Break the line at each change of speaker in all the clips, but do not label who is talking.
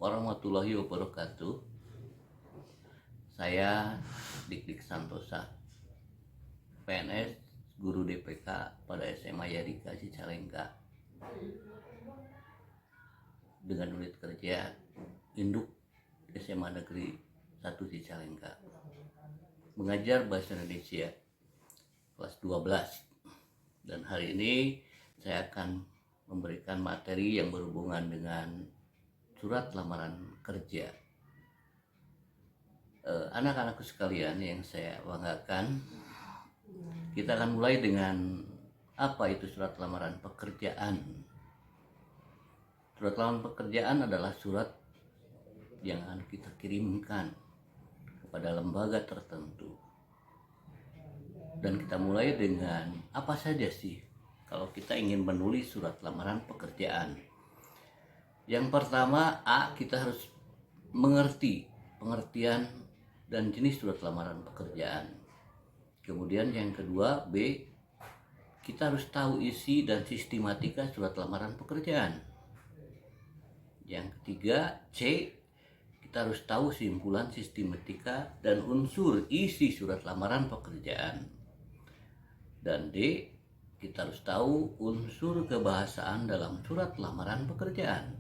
warahmatullahi wabarakatuh. Saya Dik Santosa, PNS, guru DPK pada SMA Yadika Cicalengka dengan unit kerja Induk SMA Negeri 1 Cicalengka, mengajar bahasa Indonesia kelas 12. Dan hari ini saya akan memberikan materi yang berhubungan dengan surat lamaran kerja. Anak-anakku sekalian yang saya banggakan, kita akan mulai dengan apa itu surat lamaran pekerjaan. Surat lamaran pekerjaan adalah surat yang akan kita kirimkan kepada lembaga tertentu. Dan kita mulai dengan apa saja sih kalau kita ingin menulis surat lamaran pekerjaan. Yang pertama, A, kita harus mengerti pengertian dan jenis surat lamaran pekerjaan. Kemudian yang kedua, B, kita harus tahu isi dan sistematika surat lamaran pekerjaan. Yang ketiga, C, kita harus tahu simpulan, sistematika, dan unsur isi surat lamaran pekerjaan. Dan D, kita harus tahu unsur kebahasaan dalam surat lamaran pekerjaan.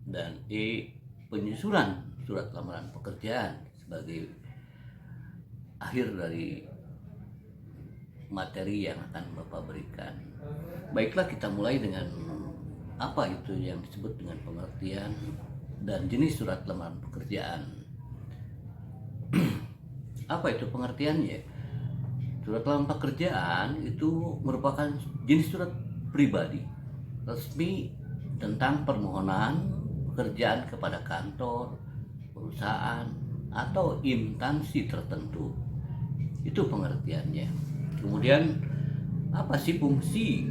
Dan E, penyusunan surat lamaran pekerjaan sebagai akhir dari materi yang akan Bapak berikan. Baiklah, kita mulai dengan apa itu yang disebut dengan pengertian dan jenis surat lamaran pekerjaan. Apa itu pengertiannya? Surat lamaran pekerjaan itu merupakan jenis surat pribadi resmi tentang permohonan pekerjaan kepada kantor, perusahaan, atau instansi tertentu. Itu pengertiannya. Kemudian apa sih fungsi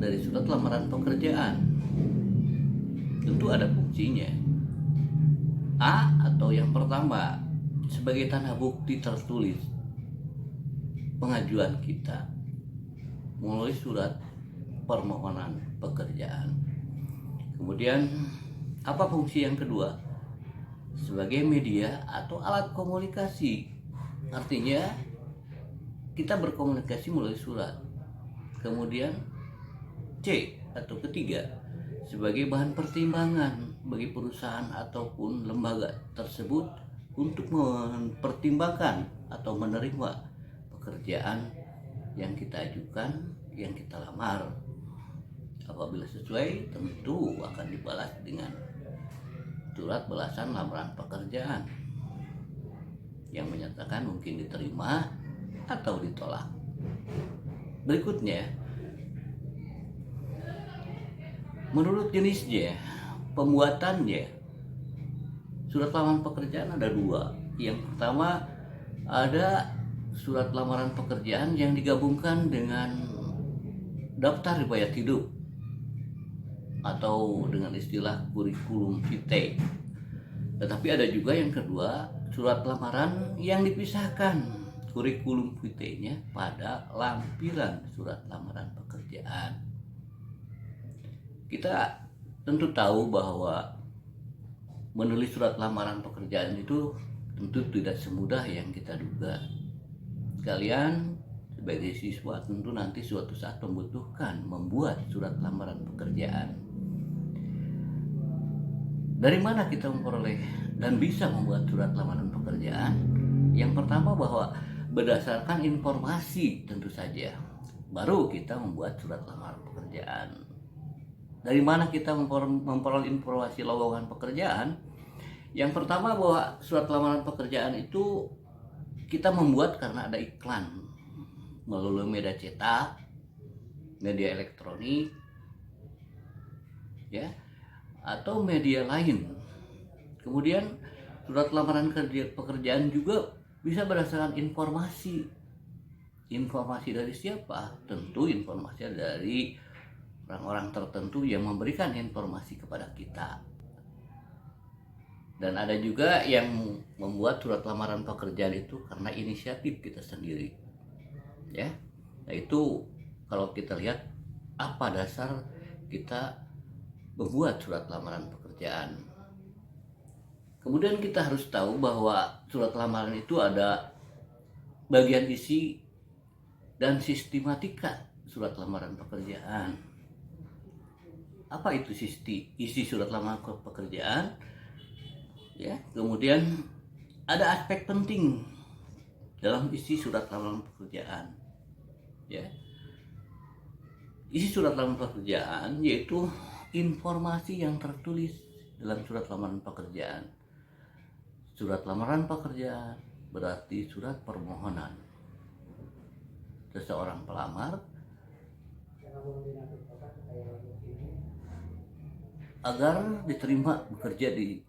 dari surat lamaran pekerjaan? Tentu ada fungsinya. A, atau yang pertama, sebagai tanda bukti tertulis pengajuan kita melalui surat permohonan pekerjaan. Kemudian apa fungsi yang kedua? Sebagai media atau alat komunikasi. Artinya kita berkomunikasi melalui surat. Kemudian C, atau ketiga, sebagai bahan pertimbangan bagi perusahaan ataupun lembaga tersebut untuk mempertimbangkan atau menerima pekerjaan yang kita ajukan, yang kita lamar. Apabila sesuai, tentu akan dibalas dengan surat balasan lamaran pekerjaan yang menyatakan mungkin diterima atau ditolak. Berikutnya, menurut jenisnya, pembuatannya, surat lamaran pekerjaan ada dua. Yang pertama, ada surat lamaran pekerjaan yang digabungkan dengan daftar riwayat hidup atau dengan istilah kurikulum vitae. Tetapi ada juga yang kedua, surat lamaran yang dipisahkan kurikulum vitae-nya pada lampiran surat lamaran pekerjaan. Kita tentu tahu bahwa menulis surat lamaran pekerjaan itu tentu tidak semudah yang kita duga. Kalian sebagai siswa tentu nanti suatu saat membutuhkan membuat surat lamaran pekerjaan. Dari mana kita memperoleh dan bisa membuat surat lamaran pekerjaan? Yang pertama, bahwa berdasarkan informasi tentu saja baru kita membuat surat lamaran pekerjaan. Dari mana kita memperoleh informasi lowongan pekerjaan? Yang pertama, bahwa surat lamaran pekerjaan itu kita membuat karena ada iklan melalui media cetak, media elektronik, ya, atau media lain. Kemudian surat lamaran pekerjaan juga bisa berdasarkan informasi. Informasi dari siapa? Tentu informasi dari orang-orang tertentu yang memberikan informasi kepada kita. Dan ada juga yang membuat surat lamaran pekerjaan itu karena inisiatif kita sendiri. Ya. Nah, itu kalau kita lihat apa dasar kita membuat surat lamaran pekerjaan. Kemudian kita harus tahu bahwa surat lamaran itu ada bagian isi dan sistematika surat lamaran pekerjaan. Apa itu isi surat lamaran pekerjaan? Ya, kemudian ada aspek penting dalam isi surat lamaran pekerjaan. Ya, isi surat lamaran pekerjaan yaitu informasi yang tertulis dalam surat lamaran pekerjaan. Surat lamaran pekerjaan berarti surat permohonan seseorang pelamar agar diterima bekerja di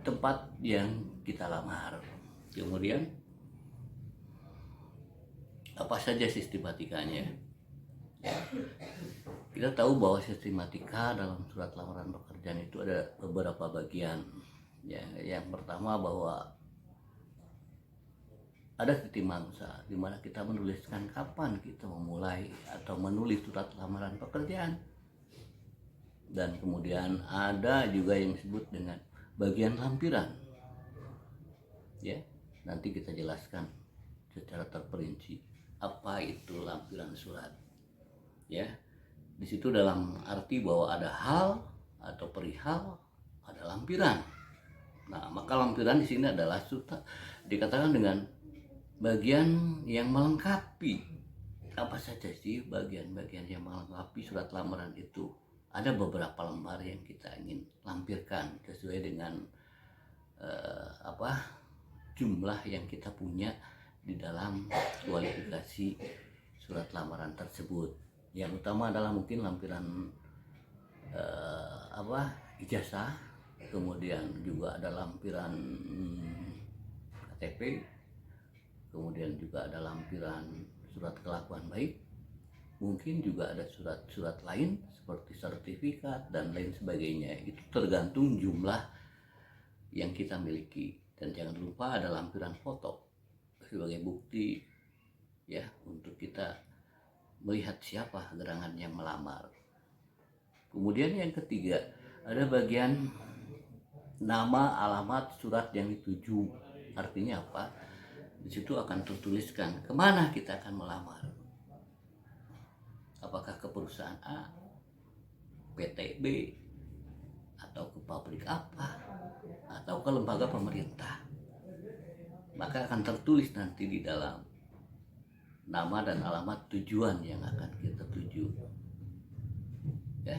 tempat yang kita lamar. Kemudian apa saja sistematikanya? Ya, kita tahu bahwa sistematika dalam surat lamaran pekerjaan itu ada beberapa bagian. Ya, yang pertama bahwa ada titik mangsa di mana kita menuliskan kapan kita memulai atau menulis surat lamaran pekerjaan. Dan kemudian ada juga yang disebut dengan bagian lampiran. Ya, nanti kita jelaskan secara terperinci apa itu lampiran surat. Ya, di situ dalam arti bahwa ada hal atau perihal, ada lampiran. Nah, maka lampiran di sini adalah dikatakan dengan bagian yang melengkapi. Apa saja sih bagian-bagian yang melengkapi surat lamaran itu? Ada beberapa lembar yang kita ingin lampirkan sesuai dengan jumlah yang kita punya di dalam kualifikasi surat lamaran tersebut. Yang utama adalah mungkin lampiran ijazah, kemudian juga ada lampiran KTP, kemudian juga ada lampiran surat kelakuan baik, mungkin juga ada surat-surat lain seperti sertifikat dan lain sebagainya. Itu tergantung jumlah yang kita miliki. Dan jangan lupa ada lampiran foto sebagai bukti ya untuk kita melihat siapa gerangan yang melamar. Kemudian yang ketiga ada bagian nama, alamat, surat yang dituju. Artinya apa? Di situ akan tertuliskan kemana kita akan melamar. Apakah ke perusahaan A, PT B, atau ke pabrik apa, atau ke lembaga pemerintah. Maka akan tertulis nanti di dalam nama dan alamat tujuan yang akan kita tuju. Ya.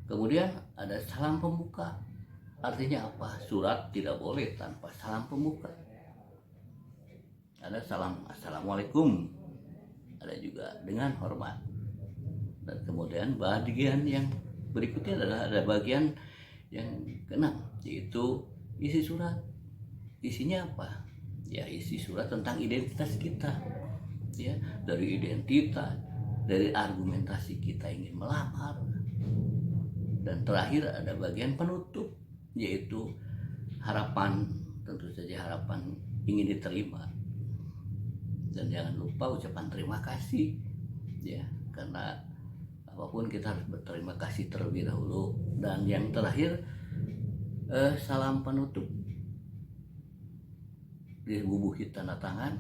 Kemudian ada salam pembuka. Artinya apa? Surat tidak boleh tanpa salam pembuka. Ada salam assalamualaikum, ada juga dengan hormat. Dan kemudian bagian yang berikutnya adalah ada bagian yang keenam, yaitu isi surat. Isinya apa? Ya, isi surat tentang identitas kita. Ya, dari identitas, dari argumentasi kita ingin melamar. Dan terakhir ada bagian penutup, yaitu harapan, tentu saja harapan ingin diterima. Dan jangan lupa ucapan terima kasih, ya, karena apapun kita harus berterima kasih terlebih dahulu. Dan yang terakhir salam penutup, dibubuhi tanda tangan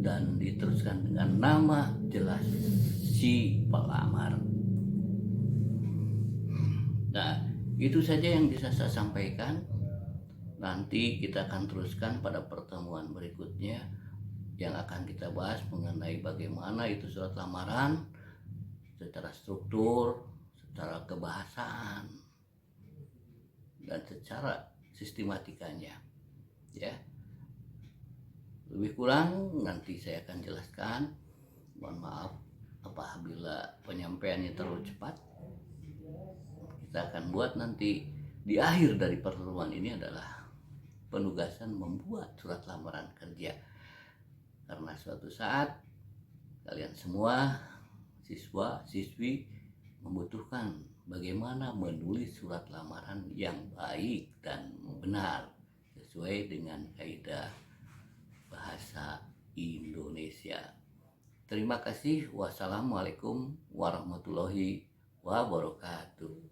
dan diteruskan dengan nama jelas si pelamar. Nah, itu saja yang bisa saya sampaikan. Nanti kita akan teruskan pada pertemuan berikutnya yang akan kita bahas mengenai bagaimana itu surat lamaran secara struktur, secara kebahasaan, dan secara sistematikanya. Ya, lebih kurang nanti saya akan jelaskan. Mohon maaf apabila penyampaiannya terlalu cepat. Kita akan buat nanti di akhir dari pertemuan ini adalah penugasan membuat surat lamaran kerja. Karena suatu saat kalian semua siswa siswi membutuhkan bagaimana menulis surat lamaran yang baik dan benar sesuai dengan kaidah bahasa Indonesia. Terima kasih. Wassalamualaikum warahmatullahi wabarakatuh.